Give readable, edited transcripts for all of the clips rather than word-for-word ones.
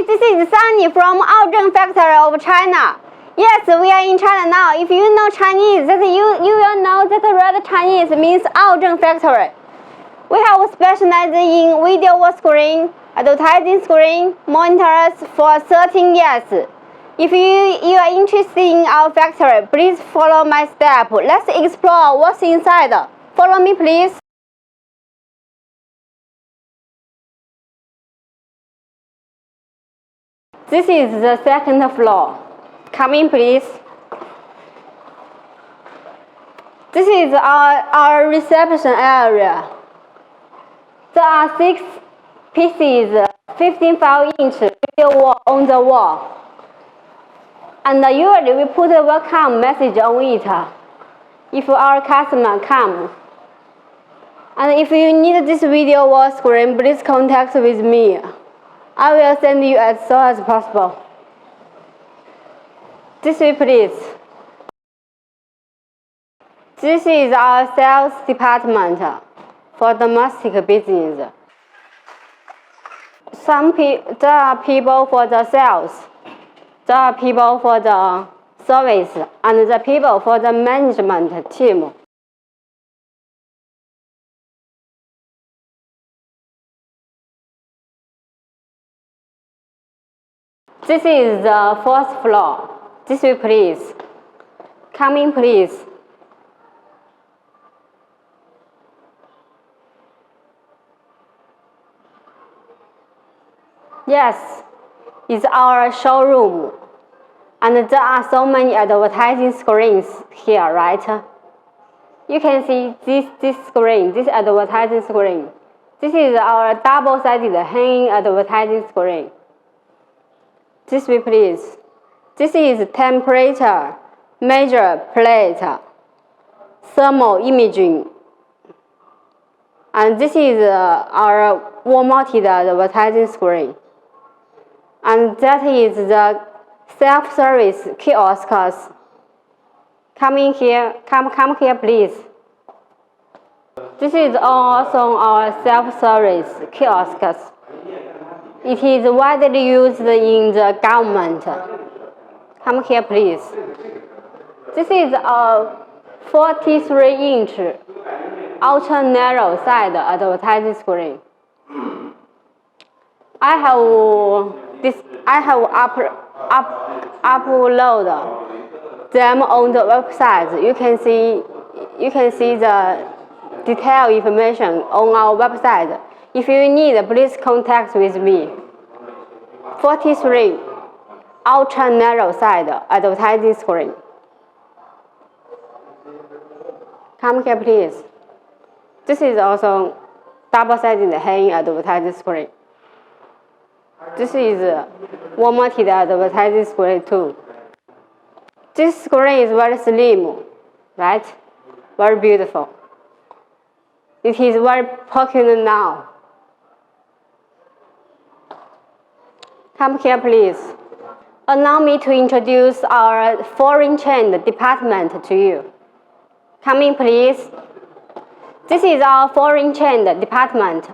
Hi, this is Sunny from AoZhen factory of China. Yes, we are in China now. If you know Chinese, that you will know that red Chinese means AoZhen factory. We have specialized in video screen, advertising screen, monitors for 13 years. If you are interested in our factory, please follow my step. Let's explore what's inside. Follow me, please. This is the second floor. Come in, please. This is our reception area. There are 6 pieces, 15.5-inch video wall on the wall. And usually we put a welcome message on it if our customer comes. And if you need this video wall screen, please contact with me. I will send you as soon as possible. This way, please. This is our sales department for domestic business. There are people for the sales, there are people for the service, and the people for the management team. This is the 4th floor. This way, please. Come in, please. Yes, it's our showroom. And there are so many advertising screens here, right? You can see this screen, this advertising screen. This is our double-sided hanging advertising screen. This way, please. This is temperature measure plate, thermal imaging. And this is our wall-mounted advertising screen. And that is the self-service kiosks. Come in here, come here, please. This is also our self-service kiosks. It is widely used in the government. Come here, please. This is a 43-inch ultra narrow side advertising screen. I have uploaded them on the website. You can see the detailed information on our website. If you need, please contact with me. 43 ultra narrow side advertising screen. Come here, please. This is also double-sided hanging advertising screen. This is wall-mounted advertising screen too. This screen is very slim, right? Very beautiful. It is very popular now. Come here, please. Allow me to introduce our foreign chain department to you. Come in, please. This is our foreign chain department.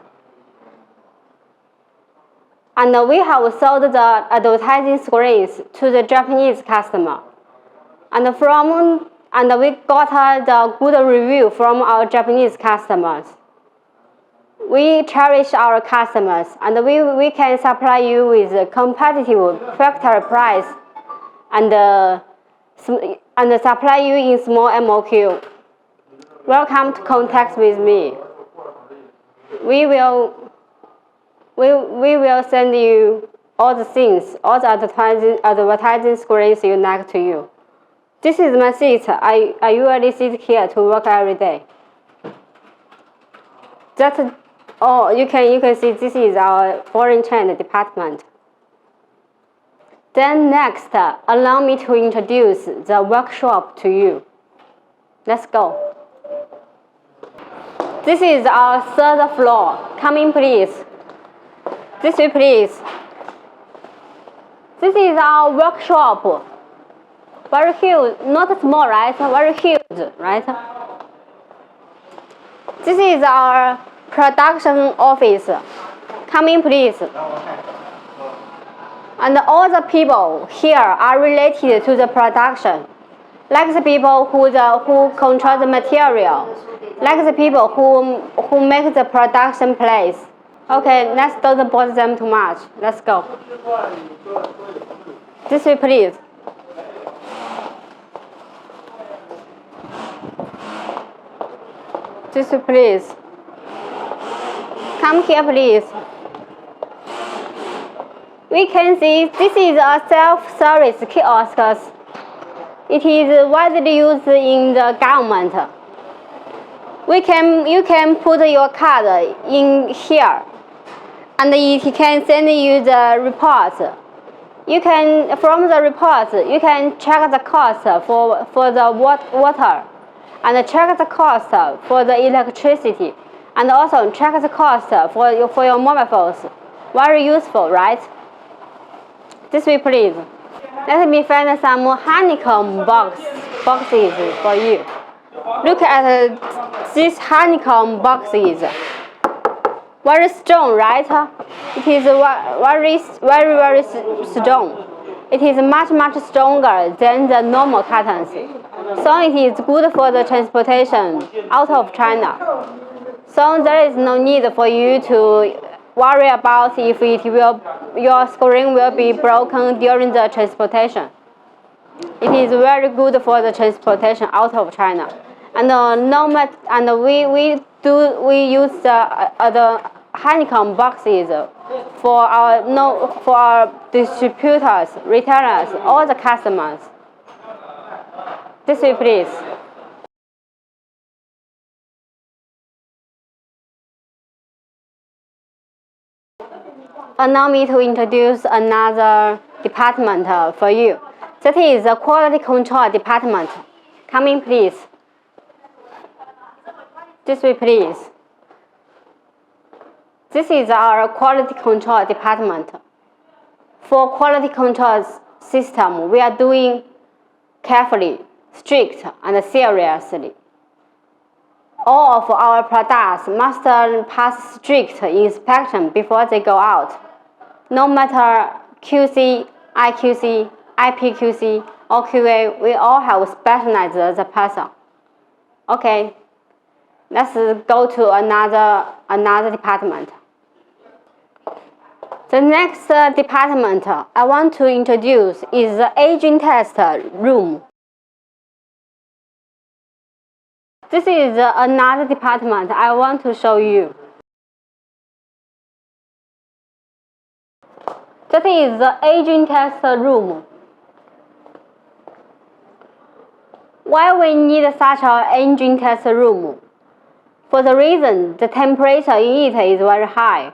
And we have sold the advertising screens to the Japanese customer. And we got the good review from our Japanese customers. We cherish our customers, and we can supply you with a competitive factory price and supply you in small MOQ. Welcome to contact with me. We will send you all the things, all the advertising screens you like to you. This is my seat. I usually sit here to work every day. That's all. You can see this is our foreign chain department. Then next, allow me to introduce the workshop to you. Let's go. This is our 3rd floor. Come in, please. This way, please. This is our workshop. Very huge, not small, right? Very huge, right? This is our production office. Come in, please. And all the people here are related to the production, like the people who control the material, like the people who make the production place. Okay, let's don't bother them too much. Let's go. This way, please. This way, please. Come here, please. We can see this is a self-service kiosk. It is widely used in the government. You can put your card in here, and it can send you the report. From the report, you can check the cost for the water, and check the cost for the electricity, and also check the cost for your mobile phones. Very useful, right? This way, please. Let me find some honeycomb boxes for you. Look at these honeycomb boxes. Very strong, right? It is very strong. It is much stronger than the normal cartons. So it is good for the transportation out of China. So there is no need for you to worry about if your screen will be broken during the transportation. It is very good for the transportation out of China. And we use the honeycomb boxes for our distributors, retailers, all the customers. This way, please. Allow me to introduce another department for you. That is the quality control department. Come in, please. This way, please. This is our quality control department. For quality control system, we are doing carefully, strict, and seriously. All of our products must pass strict inspection before they go out. No matter QC, IQC, IPQC, or QA, we all have specialized the person. Okay, let's go to another department. The next department I want to introduce is the aging test room. This is another department I want to show you. That is the aging test room. Why we need such an aging test room? For the reason the temperature in it is very high,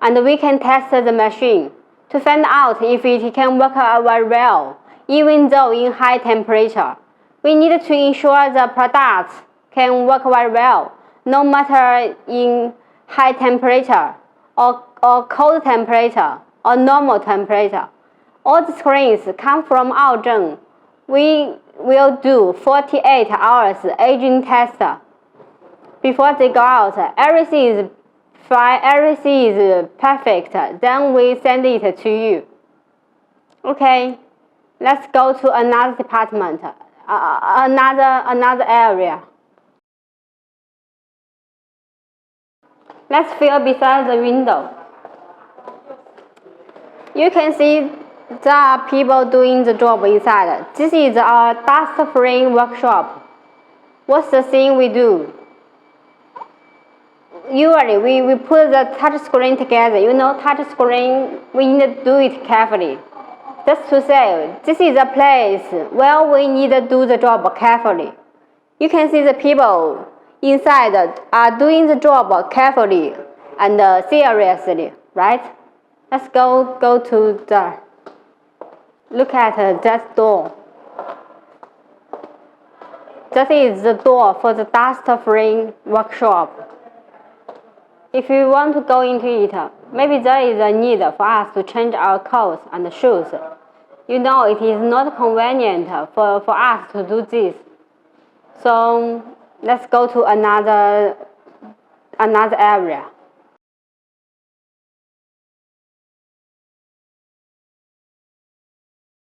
and we can test the machine to find out if it can work very well, even though in high temperature. We need to ensure the products can work very well, no matter in high temperature or cold temperature or normal temperature. All the screens come from AoZhen. We will do 48 hours aging test. Before they go out, everything is fine, everything is perfect. Then we send it to you. Okay, let's go to another department, another area. Let's feel beside the window. You can see there are people doing the job inside. This is our dust-free workshop. What's the thing we do? Usually, we put the touch screen together. You know, touch screen, we need to do it carefully. Just to say, this is a place where we need to do the job carefully. You can see the people inside are doing the job carefully and seriously, right? Let's go to there. Look at that door. That is the door for the dust-free workshop. If you want to go into it, maybe there is a need for us to change our clothes and shoes. You know, it is not convenient for us to do this. So let's go to another area.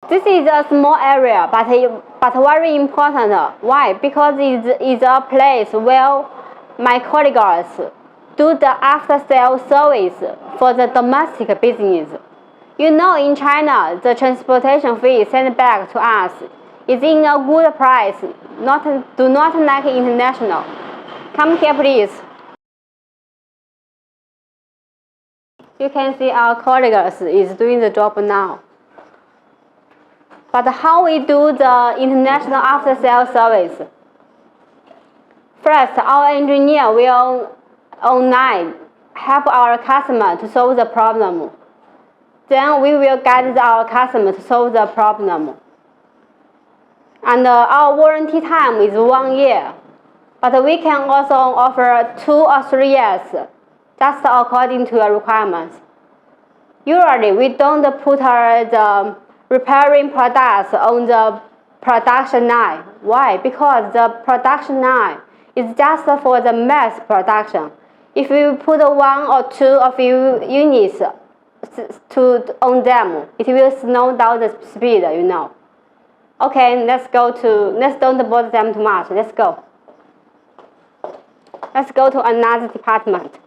This is a small area, but very important. Why? Because it is a place where my colleagues do the after-sale service for the domestic business. You know, in China, the transportation fee sent back to us is in a good price. Do not like international. Come here, please. You can see our colleagues is doing the job now. But how we do the international after-sale service? First, our engineer will online help our customer to solve the problem. Then we will guide our customer to solve the problem. And our warranty time is 1 year. But we can also offer 2 or 3 years, just according to your requirements. Usually, we don't put the repairing products on the production line. Why? Because the production line is just for the mass production. If we put 1 or 2 of units on them, it will slow down the speed, you know. Okay, let's don't bother them too much. Let's go. Let's go to another department.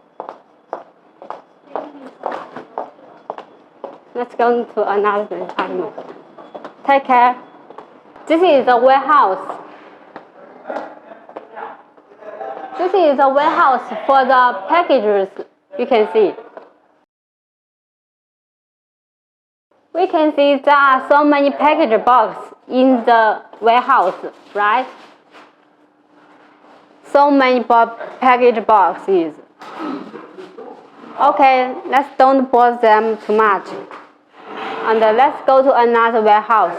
Let's go to another department. Take care. This is a warehouse. This is a warehouse for the packages, you can see. We can see there are so many package boxes in the warehouse, right? So many package boxes. Okay, let's don't bother them too much. And let's go to another warehouse.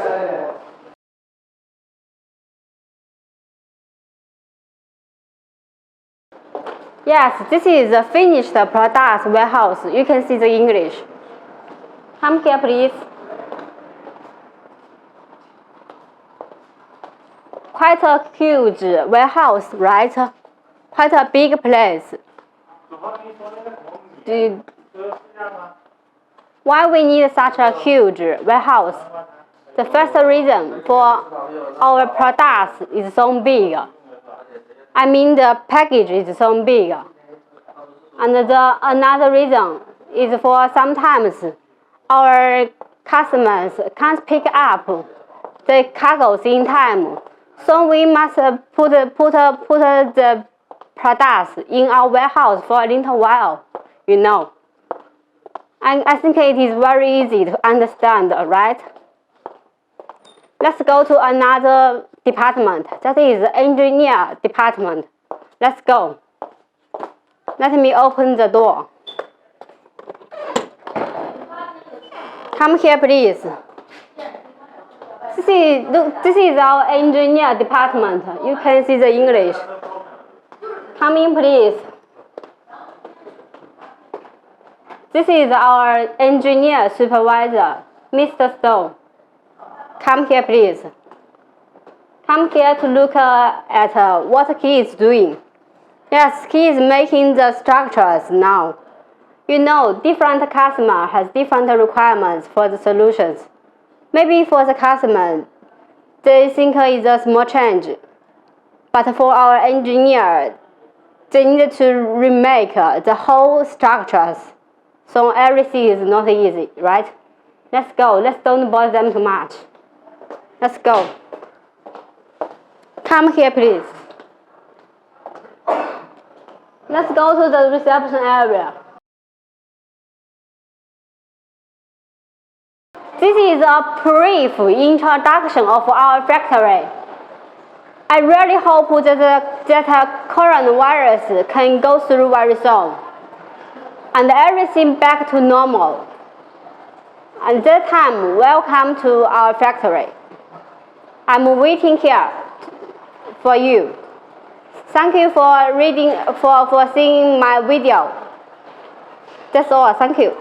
Yes, this is a finished products warehouse. You can see the English. Come here, please. Quite a huge warehouse, right? Quite a big place. Why we need such a huge warehouse? The first reason for our products is so big. I mean the package is so big. And another reason is for sometimes our customers can't pick up the cargoes in time. So we must put the products in our warehouse for a little while, you know. And I think it is very easy to understand, right? Let's go to another department. That is the engineer department. Let's go. Let me open the door. Come here, please. This is our engineer department. You can see the English. Come in, please. This is our engineer supervisor, Mr. Stowe. Come here, please. Come here to look at what he is doing. Yes, he is making the structures now. You know, different customer has different requirements for the solutions. Maybe for the customer, they think it's a small change. But for our engineer, they need to remake the whole structures. So everything is not easy, right? Let's go. Let's don't bother them too much. Let's go. Come here, please. Let's go to the reception area. This is a brief introduction of our factory. I really hope that coronavirus can go through very soon and everything back to normal. At that time, welcome to our factory. I'm waiting here for you. Thank you for seeing my video. That's all. Thank you.